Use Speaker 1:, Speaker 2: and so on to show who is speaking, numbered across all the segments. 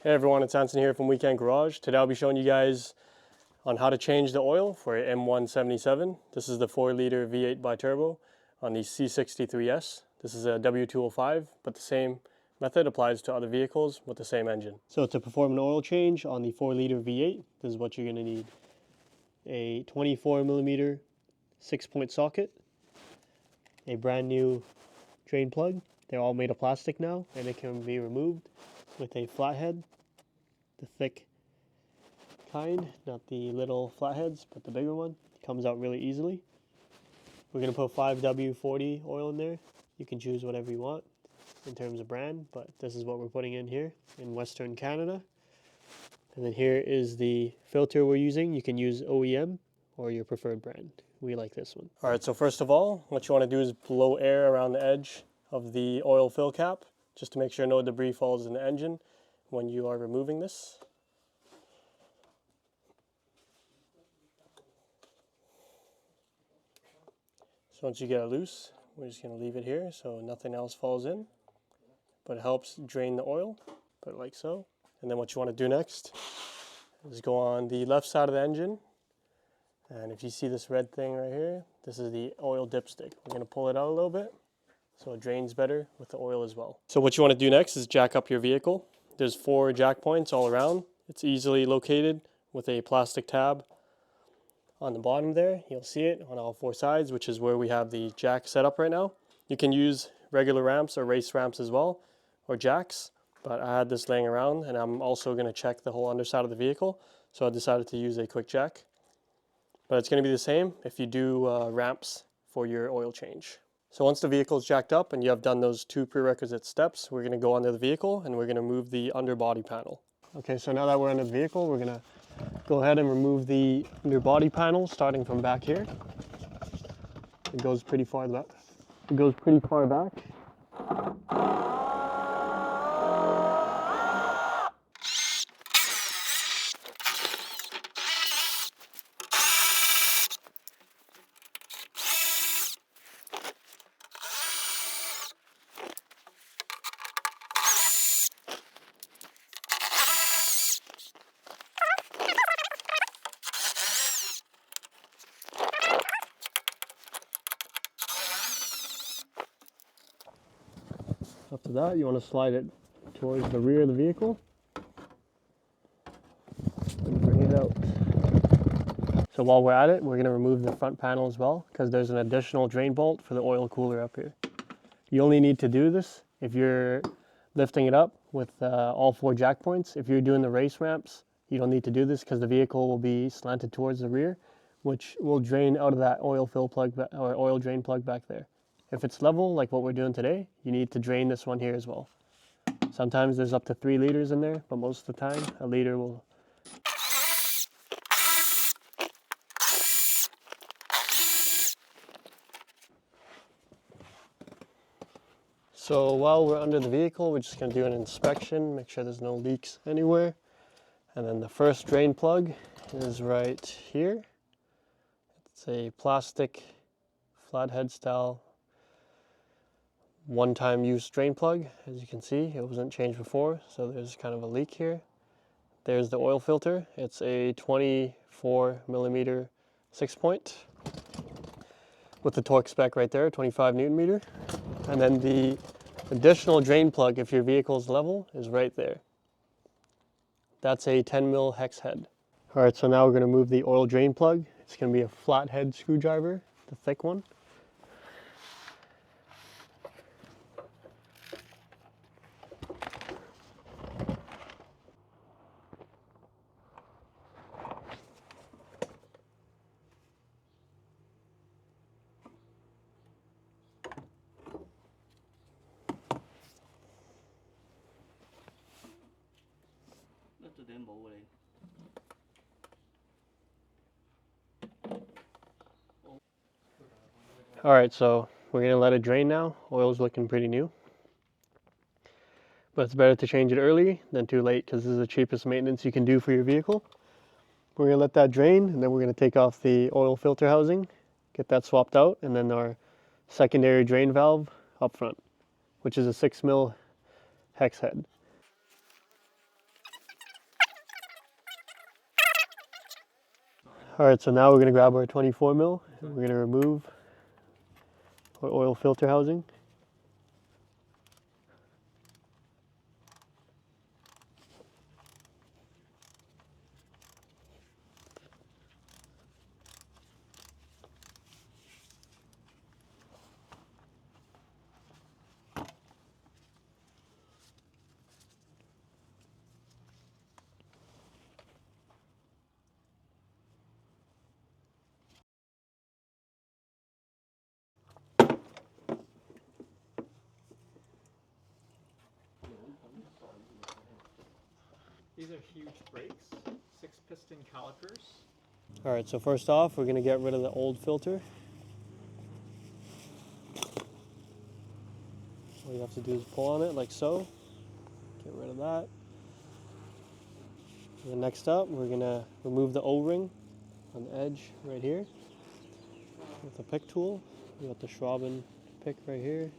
Speaker 1: Hey everyone, it's Anson here from Weekend Garage. Today I'll be showing you guys on how to change the oil for a M177. This is the 4-liter V8 bi-turbo on the C63S. This is a W205, but the same method applies to other vehicles with the same engine. So to perform an oil change on the 4-liter V8, this is what you're going to need. A 24mm 6-point socket, a brand new drain plug. They're all made of plastic now and it can be removed with a flathead, the thick kind, not the little flatheads, but the bigger one. It comes out really easily. We're going to put 5W40 oil in there. You can choose whatever you want in terms of brand, but this is what we're putting in here in Western Canada. And then here is the filter we're using. You can use OEM or your preferred brand. We like this one. All right, so first of all, what you want to do is blow air around the edge of the oil fill cap, just to make sure no debris falls in the engine when you are removing this. So once you get it loose, we're just going to leave it here so nothing else falls in, but it helps drain the oil, put it like so. And then what you want to do next is go on the left side of the engine, and if you see this red thing right here, this is the oil dipstick. We're going to pull it out a little bit so it drains better with the oil as well. So what you want to do next is jack up your vehicle. There's 4 jack points all around. It's easily located with a plastic tab on the bottom there. You'll see it on all 4 sides, which is where we have the jack set up right now. You can use regular ramps or race ramps as well, or jacks, but I had this laying around and I'm also going to check the whole underside of the vehicle, so I decided to use a quick jack. But it's going to be the same if you do ramps for your oil change. So once the vehicle is jacked up and you have done those 2 prerequisite steps, we're going to go under the vehicle and we're going to remove the underbody panel. Okay, so now that we're under the vehicle, we're going to go ahead and remove the underbody panel starting from back here. It goes pretty far back. After that, you want to slide it towards the rear of the vehicle and bring it out. So while we're at it, we're going to remove the front panel as well, because there's an additional drain bolt for the oil cooler up here. You only need to do this if you're lifting it up with all 4 jack points. If you're doing the race ramps, you don't need to do this because the vehicle will be slanted towards the rear, which will drain out of that oil fill plug or oil drain plug back there. If it's level, like what we're doing today, you need to drain this one here as well. Sometimes there's up to 3 liters in there, but most of the time, a liter will. So while we're under the vehicle, we're just going to do an inspection, make sure there's no leaks anywhere. And then the first drain plug is right here. It's a plastic flathead style one-time use drain plug. As you can see, it wasn't changed before, so there's kind of a leak here. There's the oil filter. It's a 24mm 6-point with the torque spec right there, 25 Newton meter. And then the additional drain plug, if your vehicle's level, is right there. That's a 10mm hex head. All right, so now we're going to move the oil drain plug. It's going to be a flathead screwdriver, the thick one. All right, so we're going to let it drain now. Oil's looking pretty new. But it's better to change it early than too late, because this is the cheapest maintenance you can do for your vehicle. We're going to let that drain, and then we're going to take off the oil filter housing, get that swapped out, and then our secondary drain valve up front, which is a 6mm hex head. All right, so now we're gonna grab our 24 mil. And we're gonna remove our oil filter housing.
Speaker 2: These are huge brakes, 6-piston calipers.
Speaker 1: All right, so first off, we're gonna get rid of the old filter. All you have to do is pull on it like so. Get rid of that. And then next up, we're gonna remove the O-ring on the edge right here with the pick tool. We got the Schraubing pick right here.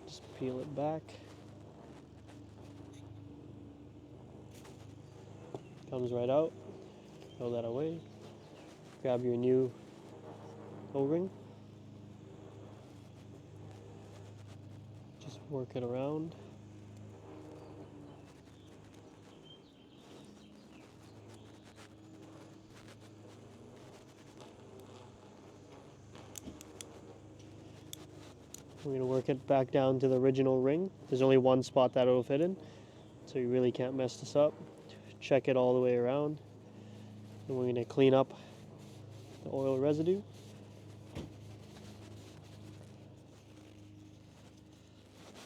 Speaker 1: Just peel it back. Comes right out. Throw that away. Grab your new O-ring. Just work it around. We're going to work it back down to the original ring. There's only one spot that it'll fit in, so you really can't mess this up. Check it all the way around. And we're going to clean up the oil residue.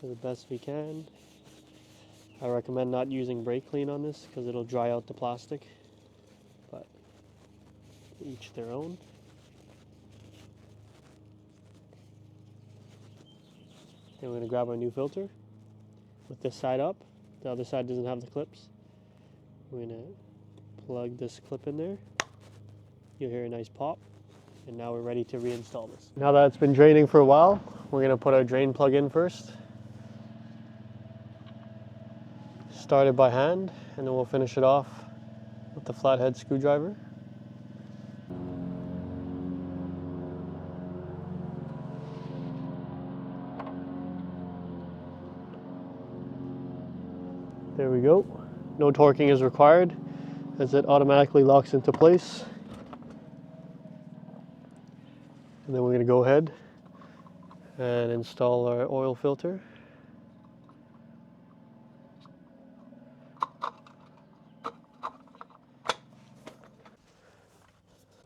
Speaker 1: To the best we can. I recommend not using brake clean on this because it'll dry out the plastic, but each their own. Then we're going to grab our new filter with this side up. The other side doesn't have the clips. We're going to plug this clip in there. You'll hear a nice pop. And now we're ready to reinstall this. Now that it's been draining for a while, we're going to put our drain plug in first. Start it by hand, and then we'll finish it off with the flathead screwdriver. There we go. No torquing is required as it automatically locks into place. And then we're going to go ahead and install our oil filter.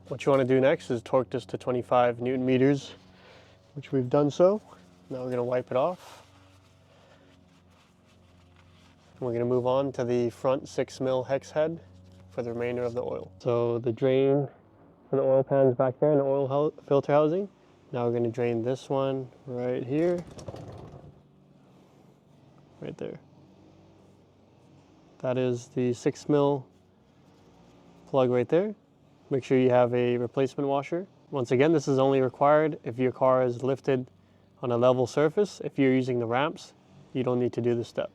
Speaker 1: What you want to do next is torque this to 25 Newton meters, which we've done so. Now we're going to wipe it off. We're going to move on to the front 6 mil hex head for the remainder of the oil. So the drain for the oil pan's back there in the oil filter housing. Now we're going to drain this one right here, right there. That is the 6 mil plug right there. Make sure you have a replacement washer. Once again, this is only required if your car is lifted on a level surface. If you're using the ramps, you don't need to do this step.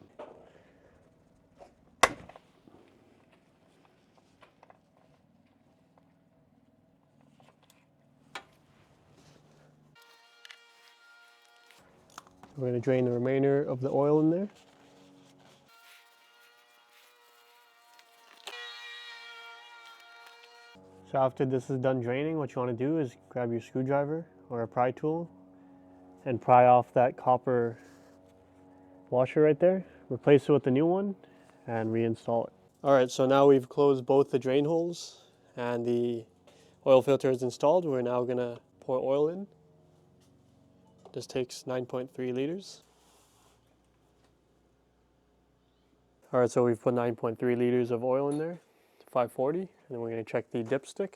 Speaker 1: We're going to drain the remainder of the oil in there. So after this is done draining, what you want to do is grab your screwdriver or a pry tool and pry off that copper washer right there. Replace it with the new one and reinstall it. All right, so now we've closed both the drain holes and the oil filter is installed. We're now going to pour oil in. This takes 9.3 liters. All right, so we've put 9.3 liters of oil in there, 540, and then we're going to check the dipstick.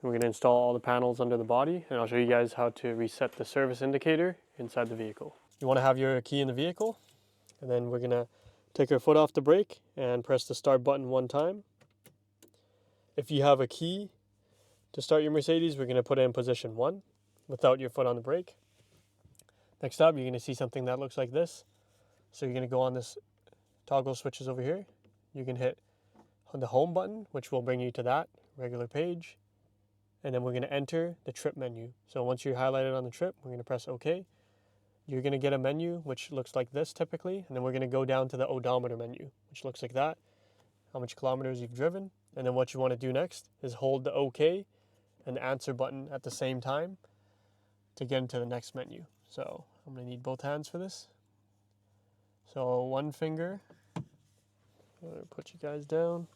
Speaker 1: We're going to install all the panels under the body, and I'll show you guys how to reset the service indicator inside the vehicle. You want to have your key in the vehicle, and then we're going to take our foot off the brake and press the start button one time. If you have a key to start your Mercedes, we're going to put it in position 1 without your foot on the brake. Next up, you're going to see something that looks like this. So you're going to go on this toggle switches over here. You can hit the home button, which will bring you to that regular page. And then we're going to enter the trip menu. So once you're highlighted on the trip, we're going to press OK. You're going to get a menu which looks like this typically, and then we're going to go down to the odometer menu, which looks like that, how much kilometers you've driven. And then what you want to do next is hold the OK and the answer button at the same time to get into the next menu. So I'm going to need both hands for this. So one finger, I'm going to put you guys down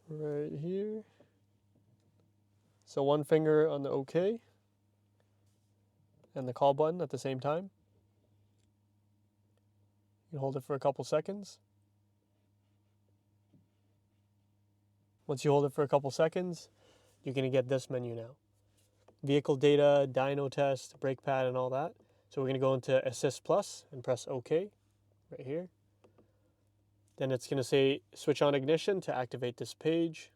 Speaker 1: right here. So one finger on the OK and the call button at the same time. You hold it for a couple seconds. Once you hold it for a couple seconds, you're going to get this menu now. Vehicle data, dyno test, brake pad, and all that. So we're going to go into Assist Plus and press OK right here. Then it's going to say switch on ignition to activate this page.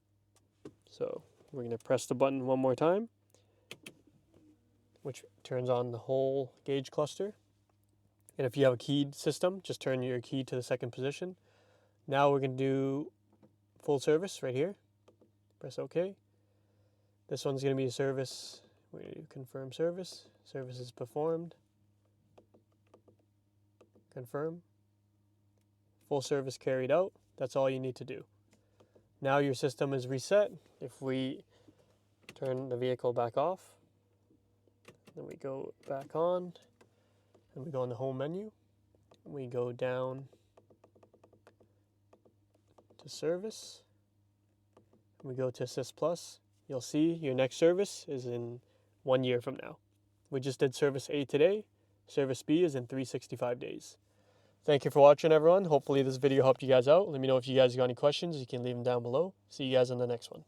Speaker 1: So we're going to press the button one more time, which turns on the whole gauge cluster. And if you have a keyed system, just turn your key to the second position. Now we're going to do full service right here. Press OK. This one's going to be a service. We're going to confirm service. Service is performed. Confirm. Full service carried out. That's all you need to do. Now your system is reset. If we turn the vehicle back off, then we go back on, and we go in the home menu. We go down to service. We go to Assist Plus. You'll see your next service is in 1 year from now. We just did service A today. Service B is in 365 days. Thank you for watching, everyone. Hopefully this video helped you guys out. Let me know if you guys got any questions. You can leave them down below. See you guys on the next one.